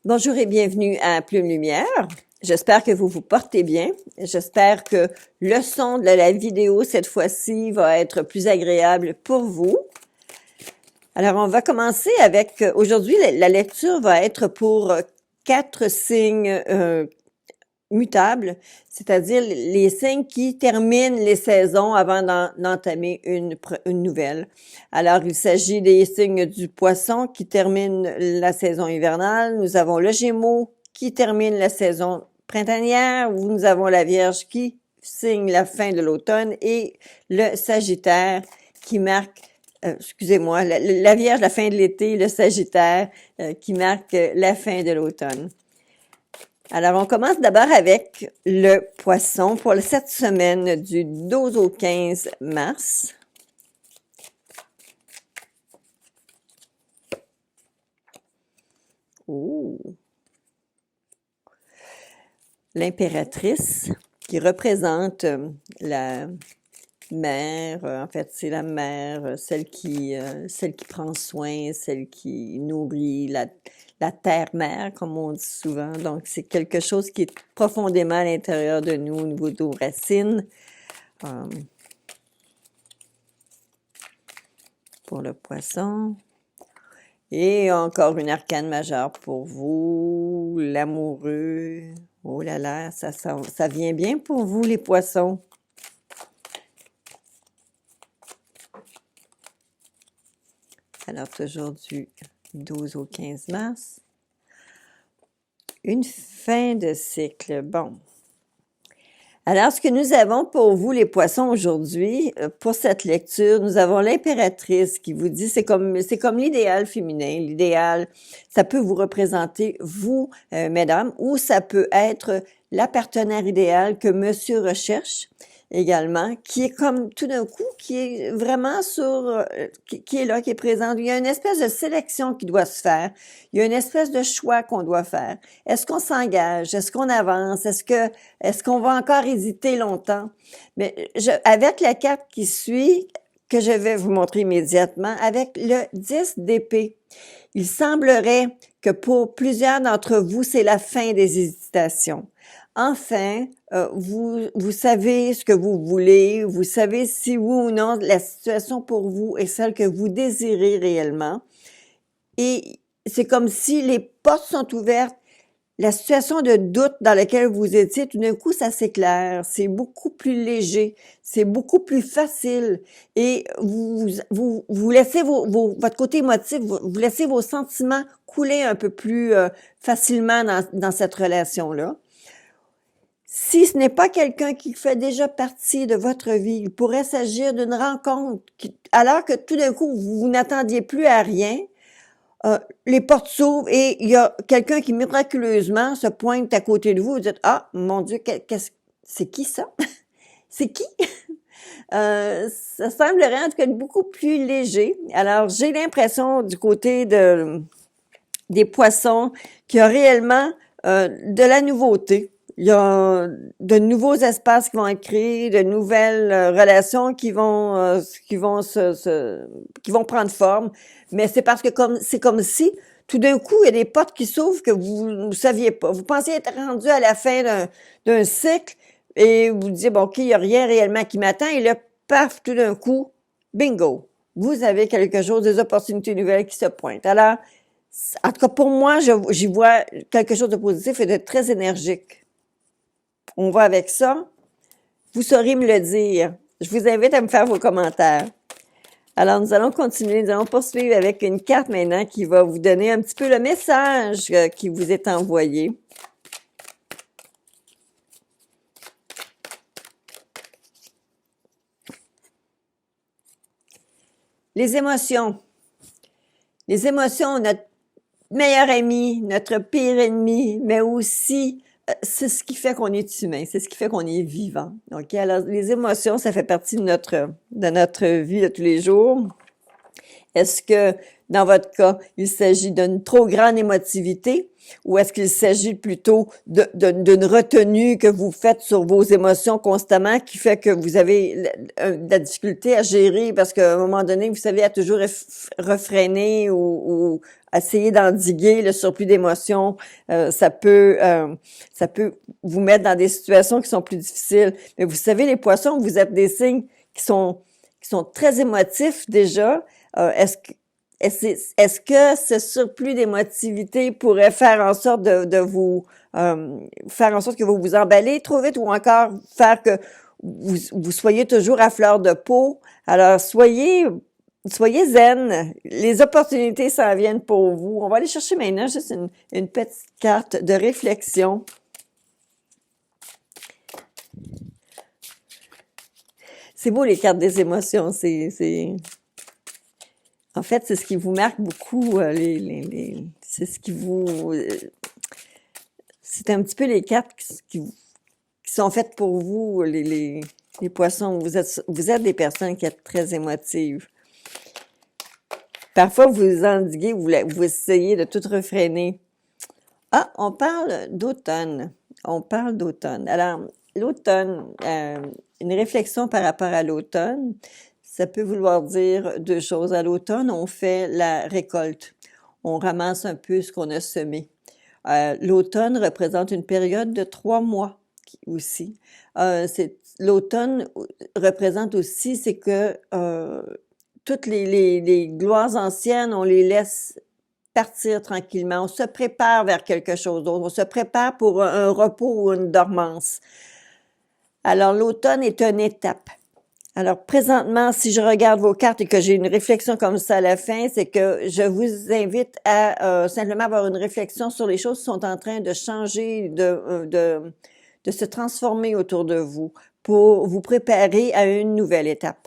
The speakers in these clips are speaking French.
Bonjour et bienvenue à Plume Lumière. J'espère que vous vous portez bien. J'espère que le son de la vidéo cette fois-ci va être plus agréable pour vous. Alors, on va commencer avec, aujourd'hui, la lecture va être pour 4 signes mutables, c'est-à-dire les signes qui terminent les saisons avant d'entamer une nouvelle. Alors, il s'agit des signes du Poisson qui termine la saison hivernale. Nous avons le Gémeaux qui termine la saison printanière. Nous avons la Vierge qui signe la fin de l'automne et le Sagittaire qui marque excusez-moi, la Vierge, la fin de l'été, le Sagittaire qui marque la fin de l'automne. Alors, on commence d'abord avec le Poisson pour cette semaine du 12 au 15 mars. Oh! L'impératrice qui représente la mère, en fait, c'est la mère, celle qui prend soin, celle qui nourrit, la terre-mère, comme on dit souvent. Donc, c'est quelque chose qui est profondément à l'intérieur de nous, au niveau de nos racines. Pour le Poisson. Et encore une arcane majeure pour vous, l'amoureux. Oh là là, ça vient bien pour vous, les Poissons. Alors, toujours du 12 au 15 mars. Une fin de cycle. Bon. Alors, ce que nous avons pour vous, les Poissons, aujourd'hui, pour cette lecture, nous avons l'impératrice qui vous dit, c'est comme l'idéal féminin. L'idéal, ça peut vous représenter, vous, mesdames, ou ça peut être la partenaire idéale que monsieur recherche également, qui est comme tout d'un coup, qui est vraiment qui est là, qui est présent. Il y a une espèce de sélection qui doit se faire. Il y a une espèce de choix qu'on doit faire. Est-ce qu'on s'engage? Est-ce qu'on avance? Est-ce qu'on va encore hésiter longtemps? Mais avec la carte qui suit, que je vais vous montrer immédiatement, avec le 10 d'épée, il semblerait que pour plusieurs d'entre vous, c'est la fin des hésitations. Enfin, vous savez ce que vous voulez, vous savez si oui ou non la situation pour vous est celle que vous désirez réellement. Et c'est comme si les portes sont ouvertes. La situation de doute dans laquelle vous étiez, tout d'un coup, ça s'éclaire. C'est beaucoup plus léger. C'est beaucoup plus facile. Et vous laissez votre côté émotif, vous laissez vos sentiments couler un peu plus facilement dans cette relation-là. Si ce n'est pas quelqu'un qui fait déjà partie de votre vie, il pourrait s'agir d'une rencontre alors que tout d'un coup, vous n'attendiez plus à rien. Les portes s'ouvrent et il y a quelqu'un qui miraculeusement se pointe à côté de vous. Vous dites, ah, mon Dieu, c'est qui ça? C'est qui? Ça semblerait en tout cas beaucoup plus léger. Alors, j'ai l'impression du côté des Poissons qu'il y a réellement de la nouveauté. Il y a de nouveaux espaces qui vont être créés, de nouvelles relations qui vont prendre forme. Mais c'est parce que c'est comme si tout d'un coup il y a des portes qui s'ouvrent que vous ne saviez pas. Vous pensiez être rendu à la fin d'un cycle et vous disiez bon ok il y a rien réellement qui m'attend et là paf tout d'un coup bingo vous avez quelque chose, des opportunités nouvelles qui se pointent. Alors en tout cas pour moi j'y vois quelque chose de positif et de très énergique. On va avec ça. Vous saurez me le dire. Je vous invite à me faire vos commentaires. Alors, nous allons continuer. Nous allons poursuivre avec une carte maintenant qui va vous donner un petit peu le message qui vous est envoyé. Les émotions. Les émotions, notre meilleur ami, notre pire ennemi, mais aussi c'est ce qui fait qu'on est humain, c'est ce qui fait qu'on est vivant. OK? Alors, les émotions, ça fait partie de notre vie de tous les jours. Est-ce que, dans votre cas, il s'agit d'une trop grande émotivité ou est-ce qu'il s'agit plutôt d'une retenue que vous faites sur vos émotions constamment qui fait que vous avez de la difficulté à gérer parce qu'à un moment donné, vous savez, à toujours refréner ou essayer d'endiguer le surplus d'émotions, ça peut vous mettre dans des situations qui sont plus difficiles. Mais vous savez, les poissons, vous êtes des signes qui sont très émotifs déjà. Est-ce que ce surplus d'émotivité pourrait faire en sorte de vous faire en sorte que vous vous emballez trop vite ou encore faire que vous soyez toujours à fleur de peau? Alors, soyez zen. Les opportunités s'en viennent pour vous. On va aller chercher maintenant juste une petite carte de réflexion. C'est beau, les cartes des émotions. En fait, c'est ce qui vous marque beaucoup, c'est ce qui vous, c'est un petit peu les cartes qui sont faites pour vous, les poissons. Vous êtes des personnes qui êtes très émotives. Parfois, vous endiguez, vous essayez de tout refréner. Ah, on parle d'automne. On parle d'automne. Alors, l'automne, une réflexion par rapport à l'automne. Ça peut vouloir dire deux choses. À l'automne, on fait la récolte. On ramasse un peu ce qu'on a semé. L'automne représente une période de 3 mois aussi. L'automne représente aussi, c'est que toutes les gloires anciennes, on les laisse partir tranquillement. On se prépare vers quelque chose d'autre. On se prépare pour un repos ou une dormance. Alors, l'automne est une étape. Alors, présentement, si je regarde vos cartes et que j'ai une réflexion comme ça à la fin, c'est que je vous invite à simplement avoir une réflexion sur les choses qui sont en train de changer, de se transformer autour de vous pour vous préparer à une nouvelle étape.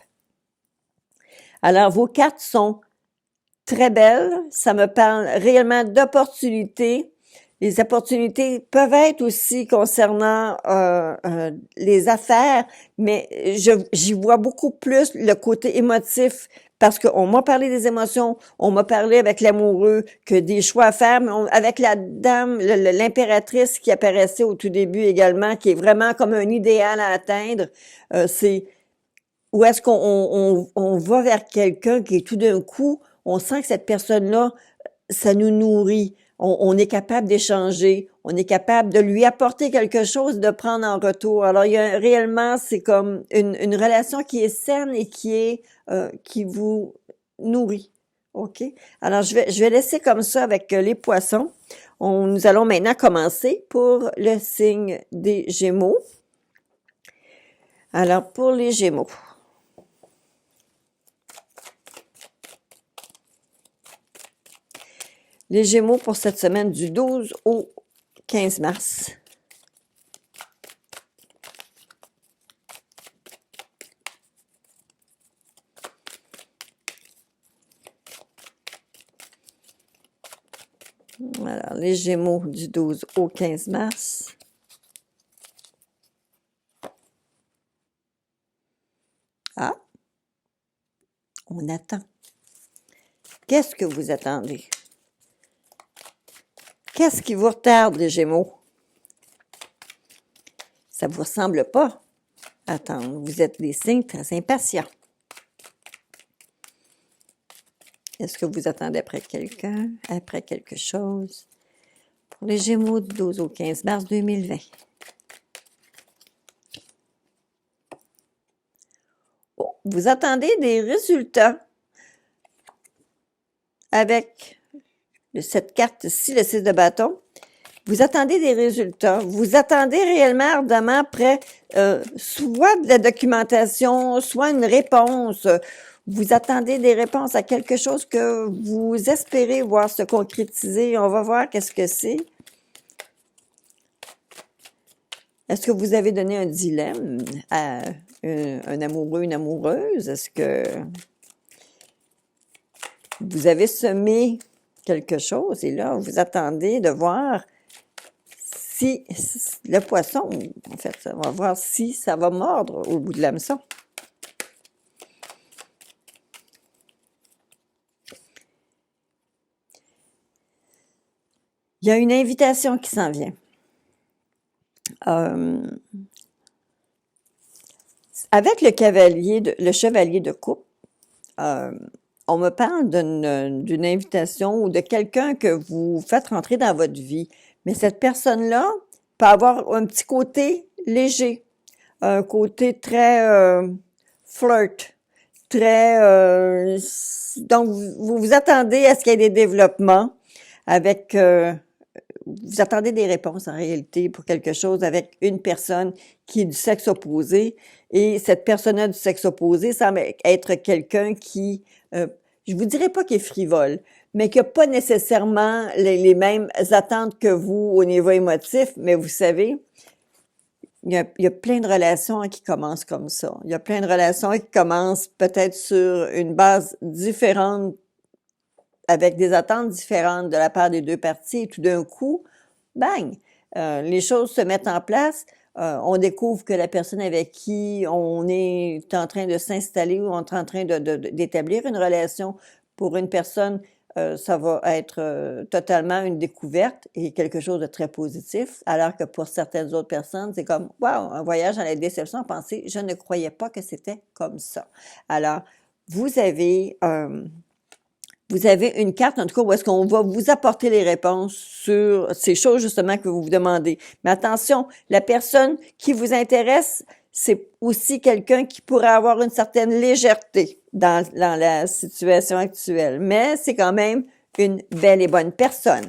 Alors, vos cartes sont très belles. Ça me parle réellement d'opportunités. Les opportunités peuvent être aussi concernant les affaires, mais j'y vois beaucoup plus le côté émotif parce qu'on m'a parlé des émotions, on m'a parlé avec l'amoureux que des choix à faire, mais avec la dame, l'impératrice qui apparaissait au tout début également, qui est vraiment comme un idéal à atteindre, c'est où est-ce qu'on va vers quelqu'un qui est tout d'un coup, on sent que cette personne-là, ça nous nourrit. On est capable d'échanger, on est capable de lui apporter quelque chose, de prendre en retour. Alors, il y a réellement, c'est comme une relation qui est saine et qui vous nourrit. OK? Alors, je vais laisser comme ça avec les poissons. Nous allons maintenant commencer pour le signe des Gémeaux. Alors, pour les Gémeaux. Les Gémeaux pour cette semaine du 12 au 15 mars. Alors, les Gémeaux du 12 au 15 mars. Ah, on attend. Qu'est-ce que vous attendez? Qu'est-ce qui vous retarde, les Gémeaux? Ça vous ressemble pas? Attends, vous êtes des signes très impatients. Est-ce que vous attendez après quelqu'un, après quelque chose? Pour les Gémeaux du 12 au 15 mars 2020. Oh, vous attendez des résultats avec cette carte-ci, le 6 de bâton. Vous attendez des résultats. Vous attendez réellement ardemment après soit de la documentation, soit une réponse. Vous attendez des réponses à quelque chose que vous espérez voir se concrétiser. On va voir qu'est-ce que c'est. Est-ce que vous avez donné un dilemme à un amoureux, une amoureuse? Est-ce que vous avez semé quelque chose et là, vous attendez de voir si le poisson, en fait, on va voir si ça va mordre au bout de l'hameçon. Il y a une invitation qui s'en vient. Avec le chevalier de coupe, on me parle d'une invitation ou de quelqu'un que vous faites rentrer dans votre vie. Mais cette personne-là peut avoir un petit côté léger, un côté très flirt, très... donc, vous vous attendez à ce qu'il y ait des développements avec... vous attendez des réponses en réalité pour quelque chose avec une personne qui est du sexe opposé. Et cette personne-là du sexe opposé semble être quelqu'un qui, je vous dirais pas qu'il est frivole, mais qui n'a pas nécessairement les mêmes attentes que vous au niveau émotif. Mais vous savez, il y a plein de relations qui commencent comme ça. Il y a plein de relations qui commencent peut-être sur une base différente, avec des attentes différentes de la part des deux parties, et tout d'un coup, bang, les choses se mettent en place. On découvre que la personne avec qui on est en train de s'installer ou on est en train d'établir une relation, pour une personne, ça va être totalement une découverte et quelque chose de très positif, alors que pour certaines autres personnes, c'est comme « wow, un voyage dans la déception, penser, je ne croyais pas que c'était comme ça ». Alors, vous avez une carte, en tout cas, où est-ce qu'on va vous apporter les réponses sur ces choses, justement, que vous vous demandez. Mais attention, la personne qui vous intéresse, c'est aussi quelqu'un qui pourrait avoir une certaine légèreté dans la situation actuelle. Mais c'est quand même une belle et bonne personne.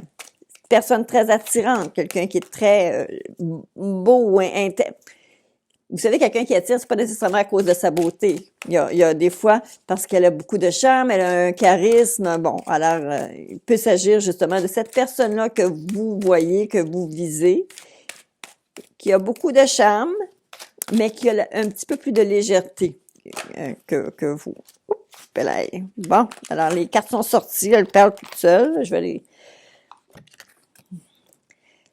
Personne très attirante, quelqu'un qui est très beau ou vous savez, quelqu'un qui attire, c'est pas nécessairement à cause de sa beauté. Il y a des fois, parce qu'elle a beaucoup de charme, elle a un charisme. Bon, alors, il peut s'agir justement de cette personne-là que vous voyez, que vous visez, qui a beaucoup de charme, mais qui a un petit peu plus de légèreté que vous. Bon, alors les cartes sont sorties, elles parlent toutes seules. Je vais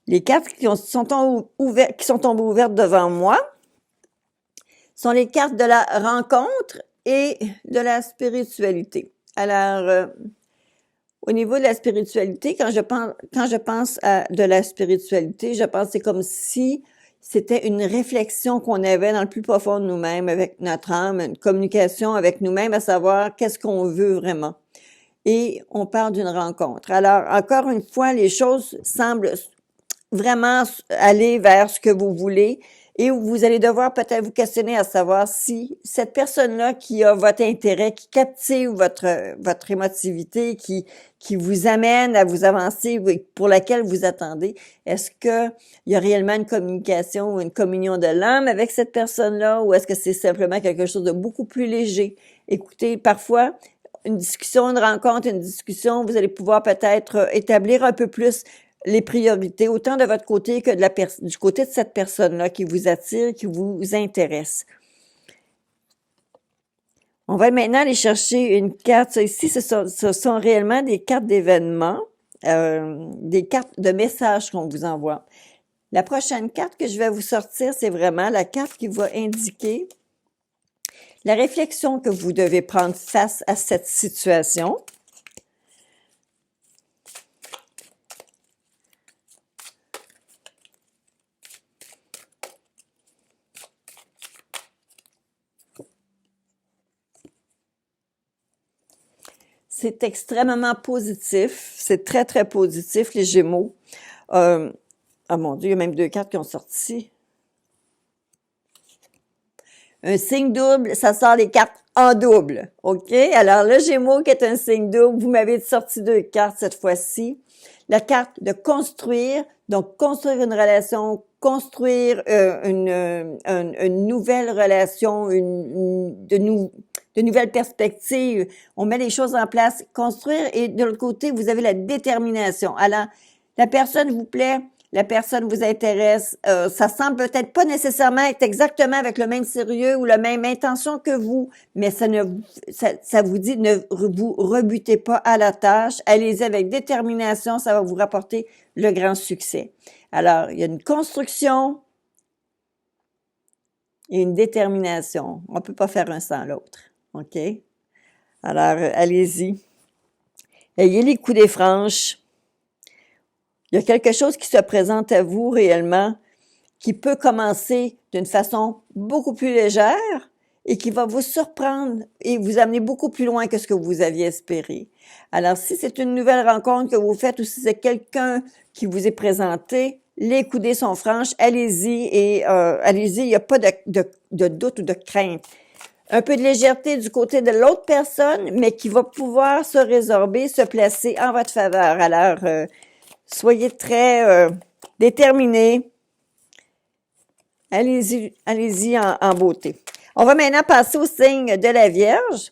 les cartes qui sont tombées ouvertes devant moi sont les cartes de la rencontre et de la spiritualité. Alors, au niveau de la spiritualité, quand je pense à de la spiritualité, je pense que c'est comme si c'était une réflexion qu'on avait dans le plus profond de nous-mêmes, avec notre âme, une communication avec nous-mêmes, à savoir qu'est-ce qu'on veut vraiment. Et on parle d'une rencontre. Alors, encore une fois, les choses semblent vraiment aller vers ce que vous voulez, et vous allez devoir peut-être vous questionner à savoir si cette personne-là qui a votre intérêt, qui captive votre émotivité, qui vous amène à vous avancer, pour laquelle vous attendez, est-ce que il y a réellement une communication ou une communion de l'âme avec cette personne-là, ou est-ce que c'est simplement quelque chose de beaucoup plus léger? Écoutez, parfois, une discussion, une rencontre, une discussion, vous allez pouvoir peut-être établir un peu plus les priorités, autant de votre côté que du côté de cette personne-là qui vous attire, qui vous intéresse. On va maintenant aller chercher une carte. Ici, ce sont réellement des cartes d'événements, des cartes de messages qu'on vous envoie. La prochaine carte que je vais vous sortir, c'est vraiment la carte qui va indiquer la réflexion que vous devez prendre face à cette situation. C'est extrêmement positif. C'est très, très positif, les Gémeaux. Ah mon Dieu, il y a même deux cartes qui ont sorti. Un signe double, ça sort les cartes en double. OK? Alors, le Gémeaux qui est un signe double, vous m'avez sorti deux cartes cette fois-ci. La carte de construire, donc construire une relation, construire une nouvelle relation, de nouvelles perspectives. On met les choses en place, construire, et de l'autre côté, vous avez la détermination. Alors, la personne vous plaît, la personne vous intéresse, ça semble peut-être pas nécessairement être exactement avec le même sérieux ou la même intention que vous, mais ça vous dit ne vous rebutez pas à la tâche, allez-y avec détermination, ça va vous rapporter le grand succès. Alors, il y a une construction et une détermination. On peut pas faire un sans l'autre. OK? Alors, allez-y. Ayez les coups des franches. Il y a quelque chose qui se présente à vous réellement, qui peut commencer d'une façon beaucoup plus légère et qui va vous surprendre et vous amener beaucoup plus loin que ce que vous aviez espéré. Alors, si c'est une nouvelle rencontre que vous faites ou si c'est quelqu'un qui vous est présenté, les coudées sont franches, allez-y et allez-y, il n'y a pas de doute ou de crainte. Un peu de légèreté du côté de l'autre personne, mais qui va pouvoir se résorber, se placer en votre faveur. Alors, soyez très déterminés. Allez-y, allez-y en beauté. On va maintenant passer au signe de la Vierge.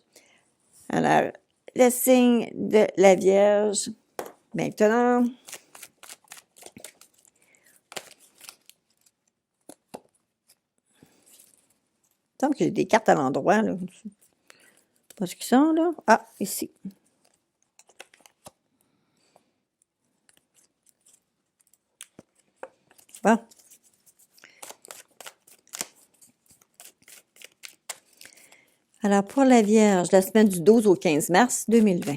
Alors, le signe de la Vierge. Maintenant, il me semble que j'ai des cartes à l'endroit, là. Pas ce qu'ils sont, là. Ah, ici. Bon. Alors, pour la Vierge, la semaine du 12 au 15 mars 2020.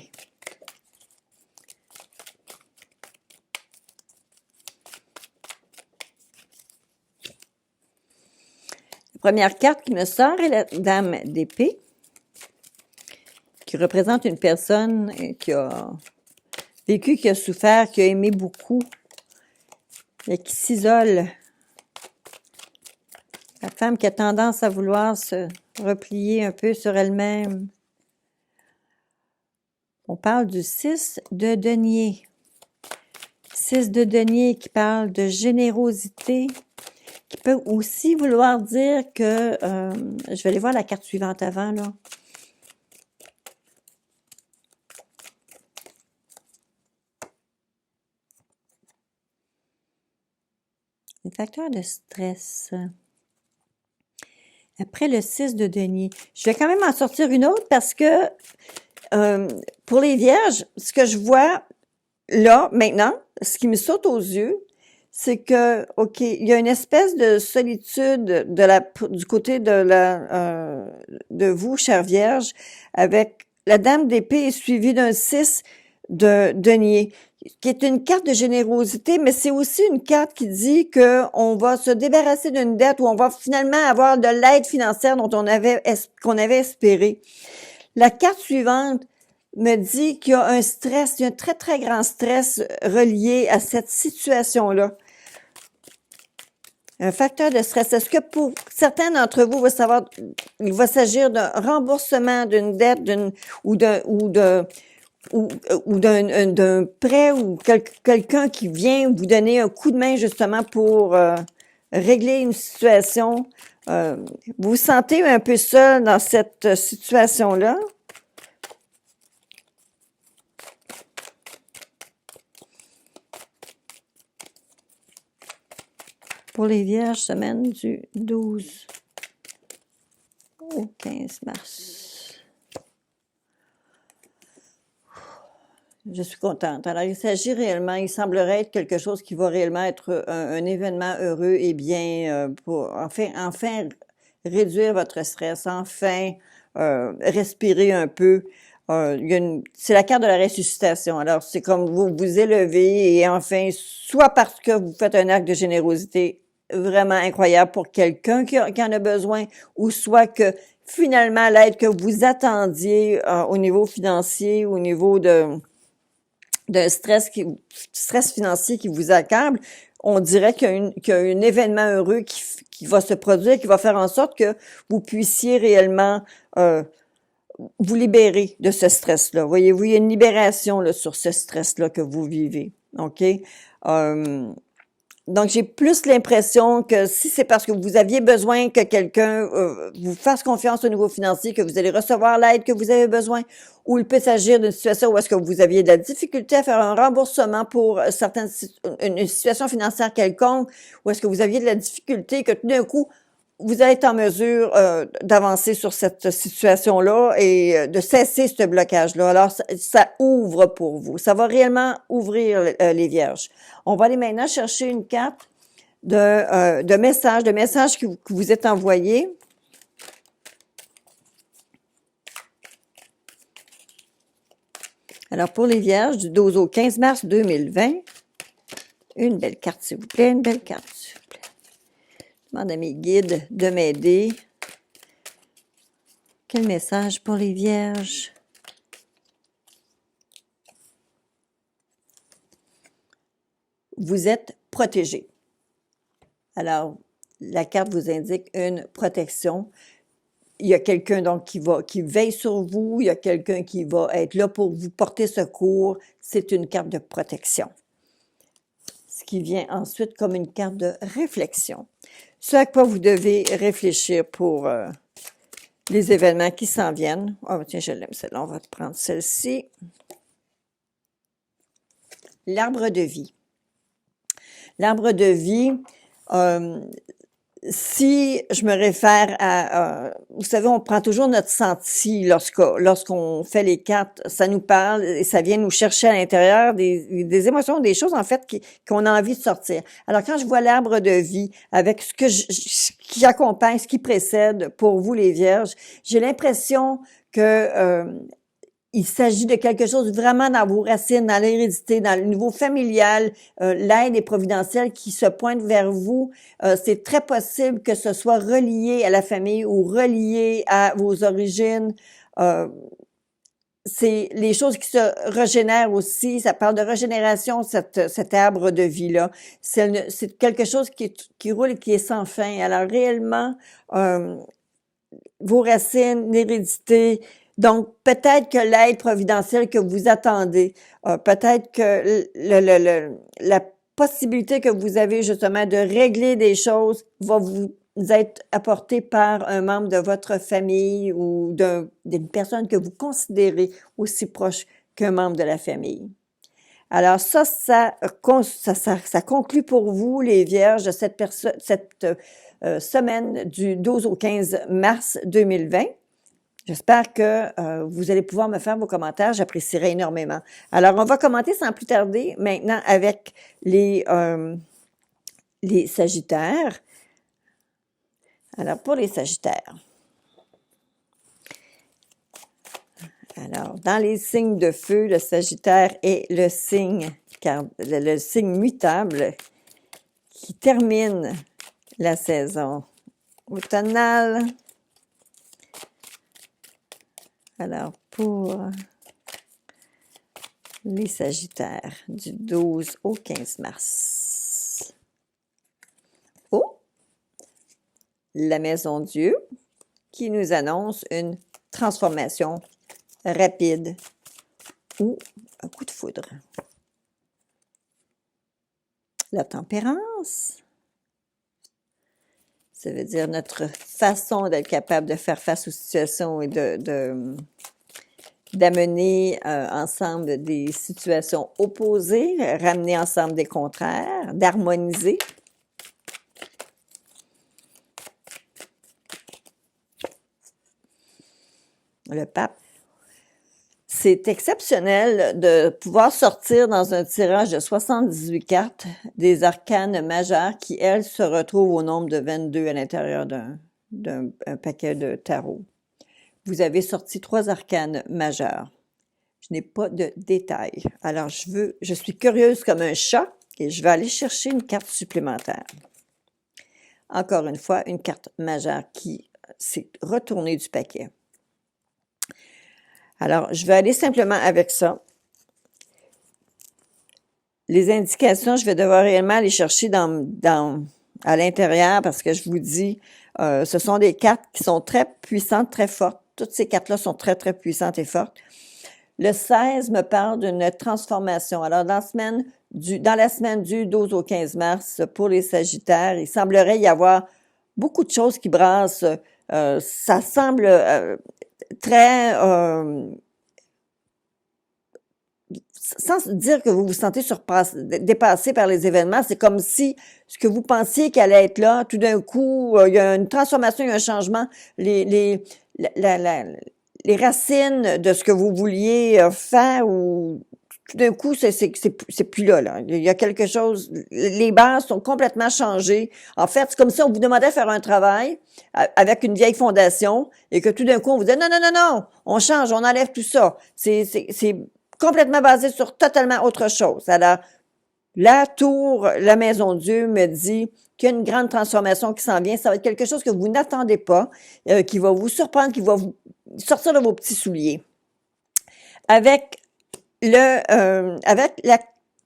La première carte qui me sort est la Dame d'épée, qui représente une personne qui a vécu, qui a souffert, qui a aimé beaucoup, mais qui s'isole. La femme qui a tendance à vouloir se replier un peu sur elle-même. On parle du 6 de denier. 6 de denier qui parle de générosité, qui peut aussi vouloir dire que... je vais aller voir la carte suivante avant, là. Les facteurs de stress. Après le 6 de denier. Je vais quand même en sortir une autre parce que pour les vierges, ce que je vois là, maintenant, ce qui me saute aux yeux, c'est que, OK, il y a une espèce de solitude du côté de vous, chère Vierge, avec la Dame d'épée suivie d'un 6 de denier, qui est une carte de générosité, mais c'est aussi une carte qui dit que on va se débarrasser d'une dette ou on va finalement avoir de l'aide financière dont qu'on avait espéré. La carte suivante me dit qu'il y a un stress, il y a un très, très grand stress relié à cette situation-là. Un facteur de stress. Est-ce que pour certains d'entre vous, il va s'agir d'un remboursement d'une dette ou d'un prêt ou quelqu'un qui vient vous donner un coup de main justement pour régler une situation. Vous vous sentez un peu seul dans cette situation-là? Pour les Vierges, semaine du 12 au 15 mars. Je suis contente. Alors, il s'agit réellement, il semblerait être quelque chose qui va réellement être un événement heureux et bien pour enfin réduire votre stress, enfin respirer un peu. C'est la carte de la ressuscitation. Alors, c'est comme vous vous élevez et enfin, soit parce que vous faites un acte de générosité vraiment incroyable pour quelqu'un qui en a besoin, ou soit que finalement l'aide que vous attendiez au niveau financier, au niveau d'un stress financier qui vous accable, on dirait qu'il y a un événement heureux qui va se produire, qui va faire en sorte que vous puissiez réellement vous libérer de ce stress-là. Voyez-vous, il y a une libération là, sur ce stress-là que vous vivez. OK? Donc, j'ai plus l'impression que si c'est parce que vous aviez besoin que quelqu'un vous fasse confiance au niveau financier, que vous allez recevoir l'aide que vous avez besoin, ou il peut s'agir d'une situation où est-ce que vous aviez de la difficulté à faire un remboursement pour une situation financière quelconque, ou est-ce que vous aviez de la difficulté que tout d'un coup, vous allez être en mesure d'avancer sur cette situation-là et de cesser ce blocage-là. Alors, ça ouvre pour vous. Ça va réellement ouvrir les Vierges. On va aller maintenant chercher une carte de messages que vous êtes envoyés. Alors, pour les Vierges, du 12 au 15 mars 2020, Une belle carte, s'il vous plaît. Une belle carte, s'il vous plaît. Je demande à mes guides de m'aider. Quel message pour les vierges? Vous êtes protégés. Alors, la carte vous indique une protection. Il y a quelqu'un donc qui veille sur vous, il y a quelqu'un qui va être là pour vous porter secours. C'est une carte de protection. Ce qui vient ensuite comme une carte de réflexion. Ce à quoi vous devez réfléchir pour les événements qui s'en viennent. Oh, tiens, je l'aime celle-là. On va prendre celle-ci. L'arbre de vie. L'arbre de vie, si je me réfère à, vous savez, on prend toujours notre senti lorsqu'on fait les cartes, ça nous parle et ça vient nous chercher à l'intérieur des émotions, des choses en fait qu'on a envie de sortir. Alors quand je vois l'arbre de vie avec ce qui accompagne, ce qui précède pour vous les vierges, j'ai l'impression que il s'agit de quelque chose vraiment dans vos racines, dans l'hérédité, dans le niveau familial, l'aide est providentielle qui se pointe vers vous. C'est très possible que ce soit relié à la famille ou relié à vos origines. C'est les choses qui se régénèrent aussi. Ça parle de régénération, cet arbre de vie-là. C'est quelque chose qui roule et qui est sans fin. Alors réellement, vos racines, l'hérédité. Donc, peut-être que l'aide providentielle que vous attendez, peut-être que la possibilité que vous avez justement de régler des choses va vous être apportée par un membre de votre famille ou d'une personne que vous considérez aussi proche qu'un membre de la famille. Alors ça conclut pour vous, les vierges, cette semaine du 12 au 15 mars 2020. J'espère que vous allez pouvoir me faire vos commentaires. J'apprécierais énormément. Alors, on va commenter sans plus tarder maintenant avec les Sagittaires. Alors, pour les Sagittaires. Alors, dans les signes de feu, le Sagittaire est le signe mutable qui termine la saison automnale. Alors, pour les Sagittaires du 12 au 15 mars. Oh! La Maison Dieu qui nous annonce une transformation rapide ou un coup de foudre. La Tempérance. Ça veut dire notre façon d'être capable de faire face aux situations et d'amener ensemble des situations opposées, ramener ensemble des contraires, d'harmoniser. Le Pape. C'est exceptionnel de pouvoir sortir dans un tirage de 78 cartes des arcanes majeures qui, elles, se retrouvent au nombre de 22 à l'intérieur d'un paquet de tarot. Vous avez sorti 3 arcanes majeures. Je n'ai pas de détails. Alors, je suis curieuse comme un chat et je vais aller chercher une carte supplémentaire. Encore une fois, une carte majeure qui s'est retournée du paquet. Alors, je vais aller simplement avec ça. Les indications, je vais devoir réellement aller chercher à l'intérieur parce que je vous dis, ce sont des cartes qui sont très puissantes, très fortes. Toutes ces cartes-là sont très, très puissantes et fortes. Le 16 me parle d'une transformation. Alors, dans la semaine du 12 au 15 mars, pour les Sagittaires, il semblerait y avoir beaucoup de choses qui brassent. Ça semble très... sans dire que vous vous sentez dépassé par les événements, c'est comme si ce que vous pensiez qu'elle allait être là, tout d'un coup, il y a une transformation, il y a un changement. Les racines de ce que vous vouliez faire, ou tout d'un coup, c'est plus là. Il y a quelque chose, les bases sont complètement changées. En fait, c'est comme si on vous demandait de faire un travail avec une vieille fondation et que tout d'un coup, on vous dit non, on change, on enlève tout ça. C'est complètement basé sur totalement autre chose. Alors, La tour, la maison Dieu me dit qu'il y a une grande transformation qui s'en vient. Ça va être quelque chose que vous n'attendez pas, qui va vous surprendre, qui va vous sortir de vos petits souliers. Avec la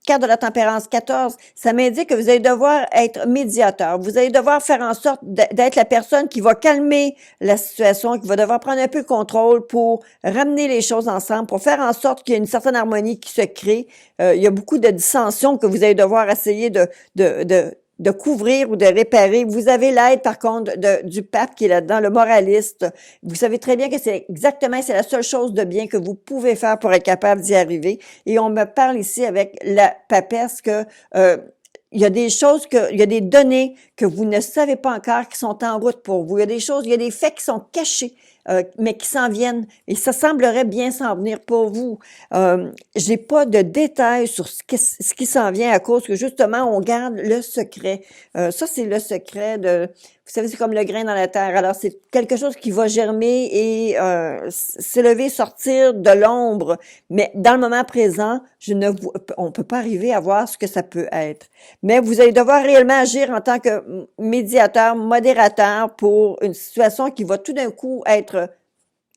carte de la tempérance 14, ça m'indique que vous allez devoir être médiateur. Vous allez devoir faire en sorte d'être la personne qui va calmer la situation, qui va devoir prendre un peu le contrôle pour ramener les choses ensemble, pour faire en sorte qu'il y ait une certaine harmonie qui se crée. Il y a beaucoup de dissensions que vous allez devoir essayer de couvrir ou de réparer. Vous avez l'aide, par contre, du pape qui est là-dedans, le moraliste. Vous savez très bien que c'est la seule chose de bien que vous pouvez faire pour être capable d'y arriver. Et on me parle ici avec la papesse que il y a des choses il y a des données que vous ne savez pas encore qui sont en route pour vous. Il y a des choses, il y a des faits qui sont cachés, mais qui s'en viennent. Et ça semblerait bien s'en venir pour vous. J'ai pas de détails sur ce qui s'en vient à cause que justement on garde le secret. Ça, c'est le secret vous savez, c'est comme le grain dans la terre. Alors, c'est quelque chose qui va germer et s'élever, sortir de l'ombre. Mais dans le moment présent, on peut pas arriver à voir ce que ça peut être. Mais vous allez devoir réellement agir en tant que médiateur, modérateur pour une situation qui va tout d'un coup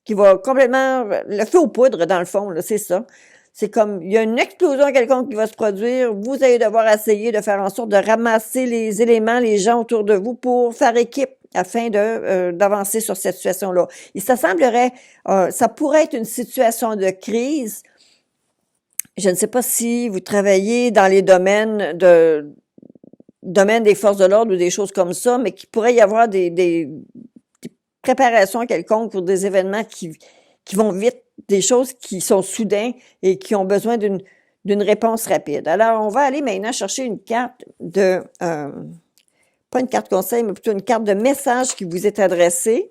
qui va complètement, le feu aux poudres dans le fond, là, c'est ça. C'est comme, il y a une explosion quelconque qui va se produire, vous allez devoir essayer de faire en sorte de ramasser les éléments, les gens autour de vous pour faire équipe afin d'avancer sur cette situation-là. Et ça semblerait, ça pourrait être une situation de crise. Je ne sais pas si vous travaillez dans les domaines des forces de l'ordre ou des choses comme ça, mais qu'il pourrait y avoir des préparations quelconques pour des événements qui vont vite, des choses qui sont soudains et qui ont besoin d'une réponse rapide. Alors, on va aller maintenant chercher une carte pas une carte conseil, mais plutôt une carte de message qui vous est adressée.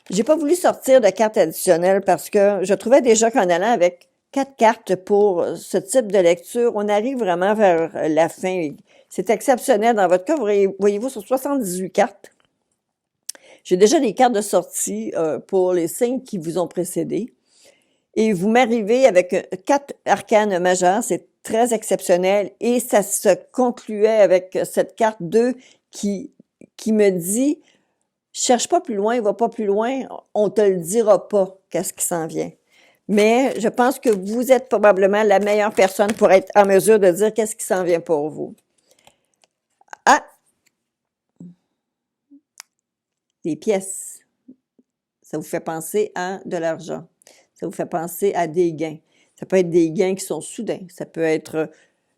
J'ai pas voulu sortir de carte additionnelle parce que je trouvais déjà qu'en allant avec 4 cartes pour ce type de lecture, on arrive vraiment vers la fin. C'est exceptionnel. Dans votre cas, voyez-vous, sur 78 cartes. J'ai déjà des cartes de sortie pour les signes qui vous ont précédé. Et vous m'arrivez avec 4 arcanes majeures, c'est très exceptionnel. Et ça se concluait avec cette carte 2 qui me dit « Cherche pas plus loin, va pas plus loin, on te le dira pas qu'est-ce qui s'en vient. » Mais je pense que vous êtes probablement la meilleure personne pour être en mesure de dire qu'est-ce qui s'en vient pour vous. Ah! Des pièces. Ça vous fait penser à de l'argent. Ça vous fait penser à des gains. Ça peut être des gains qui sont soudains. Ça peut être...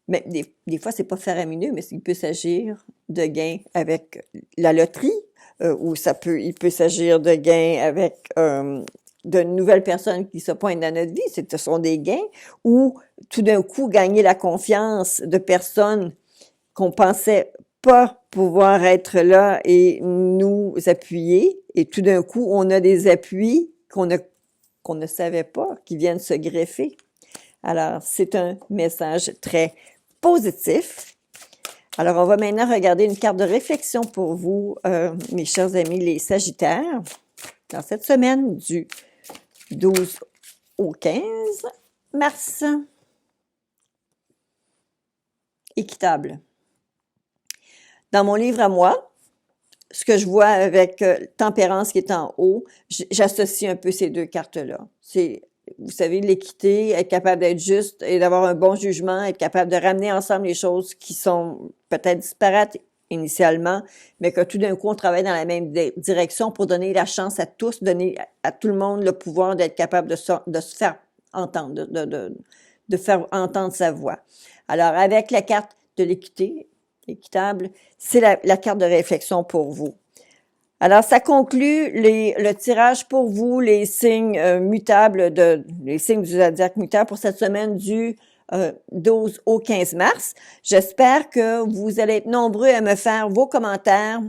Mais des fois, c'est pas faramineux, mais il peut s'agir de gains avec la loterie, ou il peut s'agir de gains avec de nouvelles personnes qui se pointent dans notre vie. Ce sont des gains. Ou tout d'un coup, gagner la confiance de personnes qu'on pensait pas pouvoir être là et nous appuyer. Et tout d'un coup, on a des appuis qu'on ne savait pas, qui viennent se greffer. Alors, c'est un message très positif. Alors, on va maintenant regarder une carte de réflexion pour vous, mes chers amis, les Sagittaires, dans cette semaine du 12 au 15 mars. Équitable. Dans mon livre à moi, ce que je vois avec tempérance qui est en haut, j'associe un peu ces deux cartes-là. C'est, vous savez, l'équité, être capable d'être juste et d'avoir un bon jugement, être capable de ramener ensemble les choses qui sont peut-être disparates initialement, mais que tout d'un coup, on travaille dans la même direction pour donner la chance à tous, donner à tout le monde le pouvoir d'être capable de se faire entendre, de faire entendre sa voix. Alors, avec la carte de l'équité, équitable, c'est la carte de réflexion pour vous. Alors, ça conclut le tirage pour vous, les signes mutables, les signes du zodiaque mutable pour cette semaine du 12 au 15 mars. J'espère que vous allez être nombreux à me faire vos commentaires,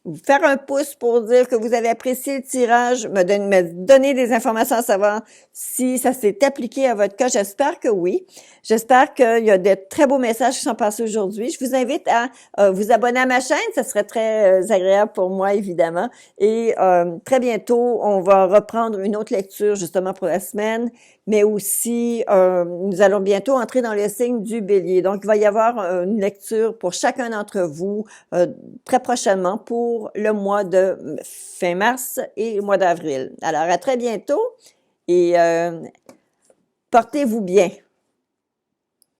vous faire un pouce pour dire que vous avez apprécié le tirage, me donner des informations à savoir si ça s'est appliqué à votre cas. J'espère que oui. J'espère qu'il y a de très beaux messages qui sont passés aujourd'hui. Je vous invite à vous abonner à ma chaîne. Ça serait très agréable pour moi, évidemment. Et très bientôt, on va reprendre une autre lecture justement pour la semaine mais aussi, nous allons bientôt entrer dans le signe du Bélier. Donc, il va y avoir une lecture pour chacun d'entre vous très prochainement pour le mois de fin mars et le mois d'avril. Alors, à très bientôt et portez-vous bien.